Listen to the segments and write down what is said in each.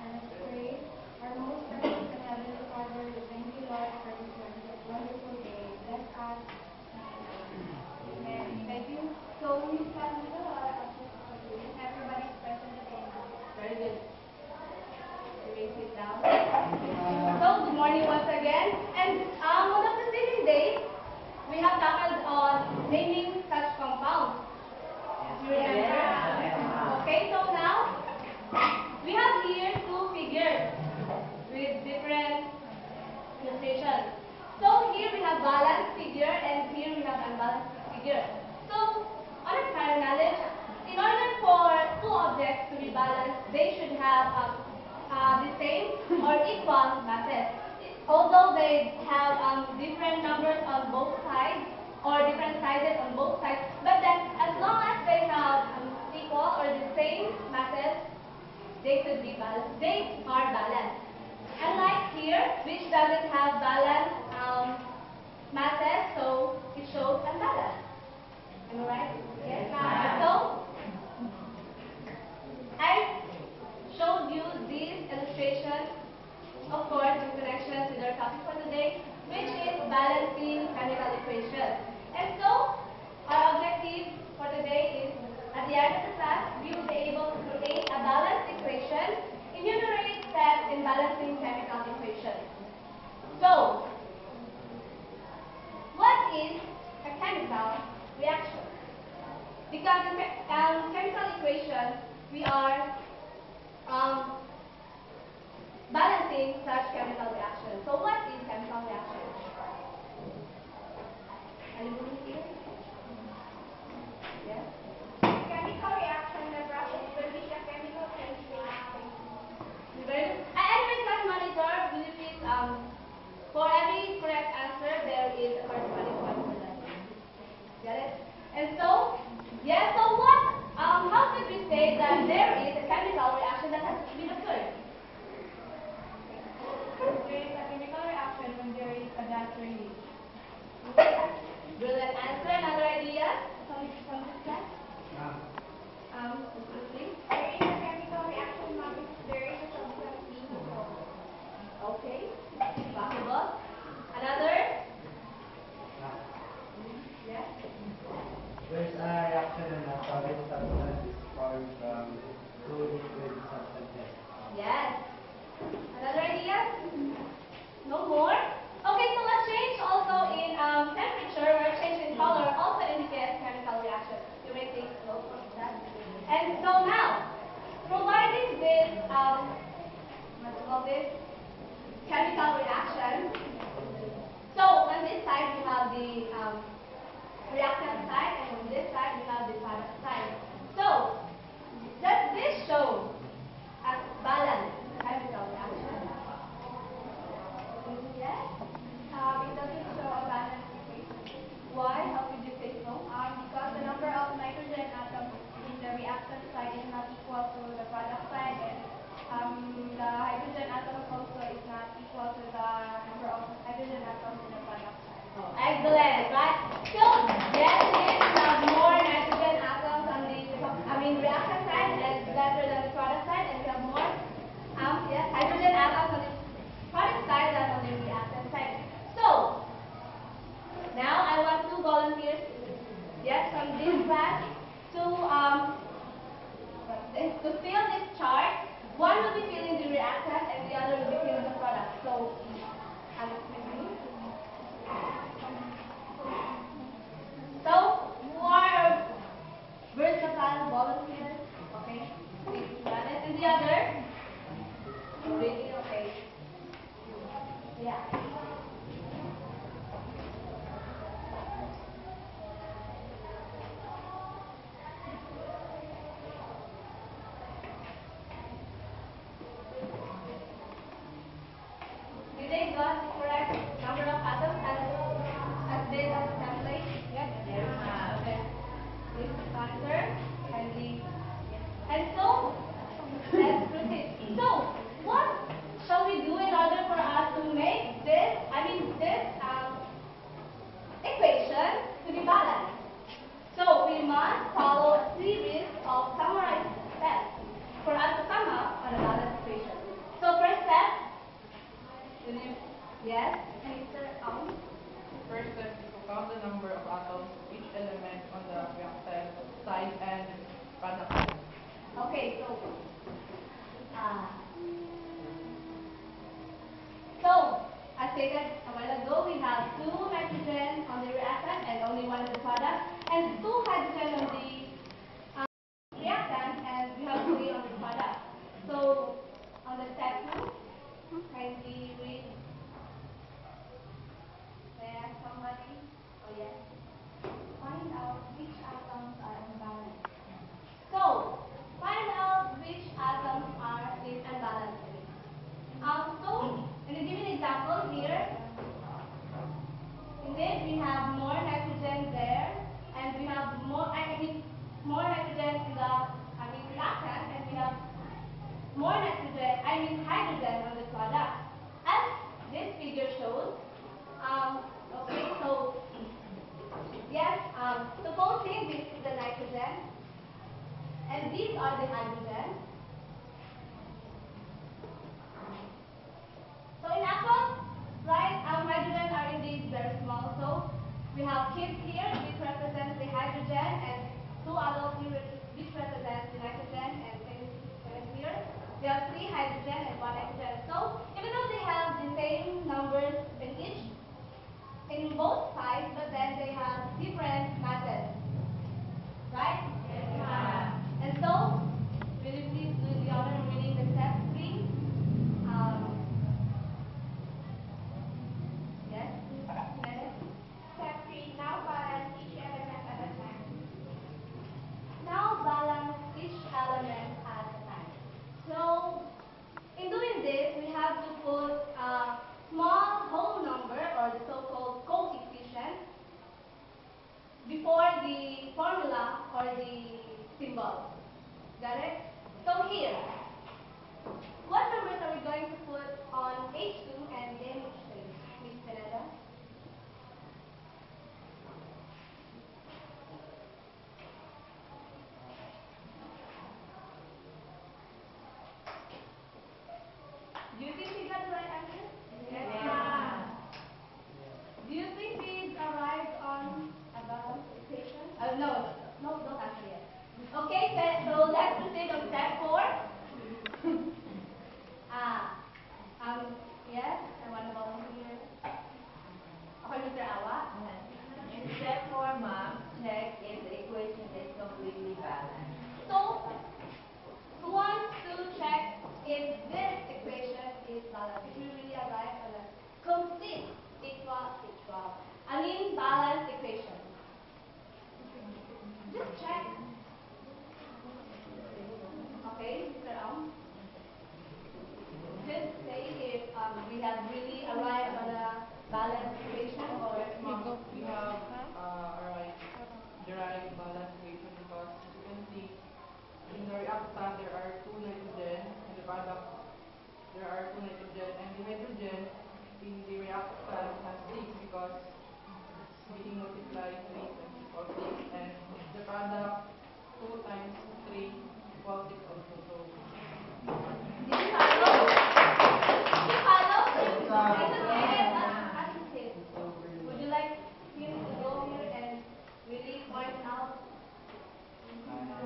Let's pray. Our most precious and heavenly Father, we thank you, Lord, for this wonderful day. Bless us. Amen. Thank you. So we start with everybody's present today. Very good. You may sit down. So good morning once again. And on the preceding day, we have tackled on naming such compounds. You remember? Okay, so now we have here two figures with different illustrations. So here we have balanced figure and here we have unbalanced figure. So on a prior knowledge, in order for two objects to be balanced, they should have the same or equal masses. Although they have different numbers on both sides or different sizes on both sides, but then as long as they have equal or the same masses, they should be balanced. They are balanced. Unlike here, which doesn't have balanced masses, so it shows unbalanced. Am I right? Yes. So I showed you this illustration, of course, in connection with our topic for today, which is balancing chemical equations. And so, our objective for today is, at the end of the class, we will be able to create a balanced equation, enumerate steps in balancing chemical equations. So, what is a chemical reaction? Because in chemical equations, we are balancing such chemical reactions. So what is chemical reaction? Anybody here? Yes? Chemical reaction refers to which a chemical change takes place. Very good. Anyway, class monitor, will you please, for every correct answer, there is a corresponding point for that. Get it? And so, yes, so what, how could we say that there is a chemical reaction that has been occurred? There is a chemical reaction when there is a gas release. Brilliant answer. Another idea from this class? Please. There is a chemical reaction when there is a substance being dissolved. Okay. Possible. Another? Yes. There's a reaction in a solid substance is formed from two liquid substances. Yes. Another idea? No more? Okay, so a change also in temperature or a change in color also indicates chemical reaction. You may take note of that. And so now, providing this, what you call this? Chemical reaction. So on this side we have the reactant side, and on this side we have the product side. So does this show a balanced chemical reaction? Yes? It doesn't show a balanced equation. Why? How could you say so? Because the number of nitrogen atoms in the reactant side is not equal to the product side, and the hydrogen atom also is not equal to the number of hydrogen atoms in the product side. Oh, excellent, right? So, yes, it is. We have more nitrogen atoms on the, reactant side and lesser than the product side, and we have more, yes, hydrogen atoms on the product side than on the reactant side. So, now I want two volunteers, yes, from this class to fill this chart. One will be filling the reactant and the other will be filling the product. So, with me. So, who are versatile volunteers? Okay, please run it. And the other? Really? Okay. Yeah. Did they got the correct number of atoms as based on the template? Yes. Yes. Okay. Please answer kindly. And so, let's proceed. So, what shall we do in order for us to make this equation to be balanced? So, we must follow a series of summarized steps for us to come up on a balanced equation. Yes, Mr. First step is to count the number of atoms of each element on the reactant side and product side. Okay, as stated a while ago, we have 2 nitrogen on the reactant and only 1 on the product, and 2 hydrogen on the reactant, and we have 3 on the product. So, on the step 2, kindly read. There, somebody? Oh, yes. Find out which atoms are unbalanced. So, find out which atoms are in unbalanced state. And to give you an example here, indeed we have more nitrogen there, and we have more nitrogen in the, reactant, and we have more hydrogen on the product. As this figure shows, okay, so, yes, supposing this is the nitrogen, and these are the hydrogen. So in atoms, right, hydrogen are indeed very small. So we have kids here, which represents the hydrogen, and 2 adults here, which represents the nitrogen, and here we have 3 hydrogen and 1 nitrogen. So even though they have the same numbers in both sides, but then they have different masses, right? And so, will you please do the honor of reading the step 3? Yes? Step 3. Now balance each element at a time. Now balance each element at a time. So, in doing this, we have to put a small whole number, or the so-called coefficient, before the formula or the symbol. Got it? So here, what numbers are we going to put on H2 and NH3, Miss Pineda? Do you think we got the right answer? Yes, Yeah. Do you think we arrived on a balanced equation? No, don't answer yet. Okay, so let's proceed on step 4. Yes, I want to volunteer. Okay, Mr. Awa. In step 4, ma'am, check if the equation is completely balanced. So, who wants to check if this equation is balanced? If we really arrive at a complete balanced equation. Just check. Okay, Mr. Just say if we have really arrived on a balanced equation, or Yes, ma'am. We have derived balance equation because as you can see, in the reactant there are 2 nitrogen, in the product there are 2 nitrogen, and the hydrogen in the reactant has 6 because it's being multiplied 3 equals 6, and the product 2 times 3 equals 6 also. So, did you follow? Did you follow? Yes, I just said, as you said. Would you like him to go here and really point out?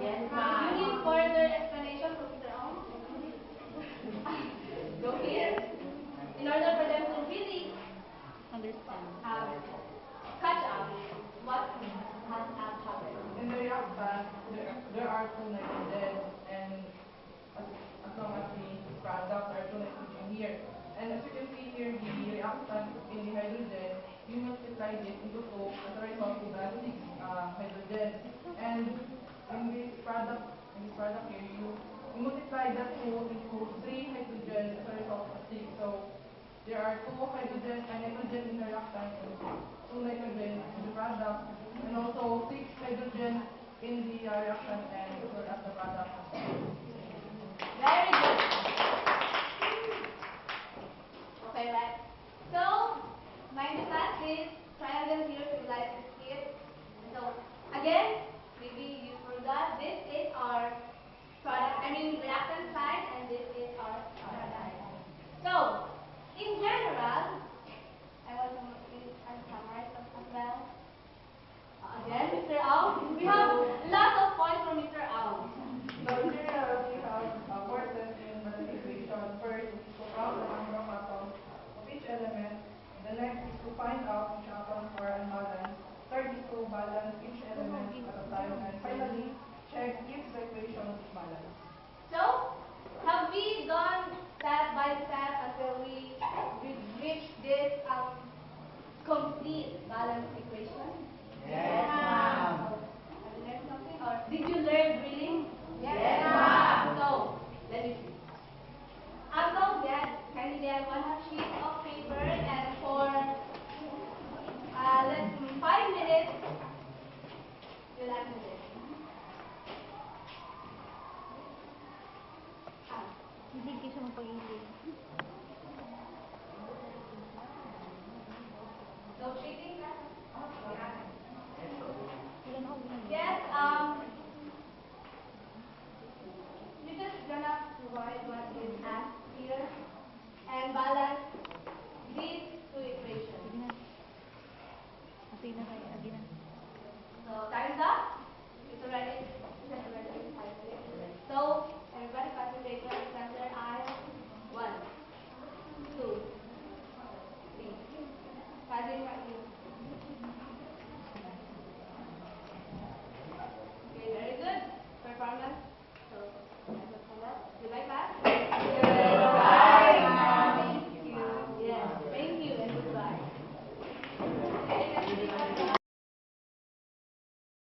Yes, Do you ma'am. need further explanation from Mr. Ong? Go here. In order for them to really catch up what has happened. in the reactant there are 2 nitrogen, and as long as the product are 2 nitrogen here. And as you can see here, the reactant in the hydrogen, you multiply this into 2 as a result of that 6 hydrogen. And in this product here, you multiply that 2 into 3 hydrogen as a result of 6. So there are 2 nitrogen in the reactant and 2 nitrogen in the product, and also 6 hydrogen in the reactant and as well as the product. Very good. Okay, right. So, mind the class, this triangle here symbolizes it. So, again, maybe you forgot, this is our reactant side, and this is our product. So, in general, these balance equations? Yes, ma'am. Have you learned something? Or did you learn drilling? Yes, ma'am. So, let me see. Uncle, kindly get one sheet of paper and for 5 minutes, you'll answer this. Hindi kayo siya mapag-ibig. No cheating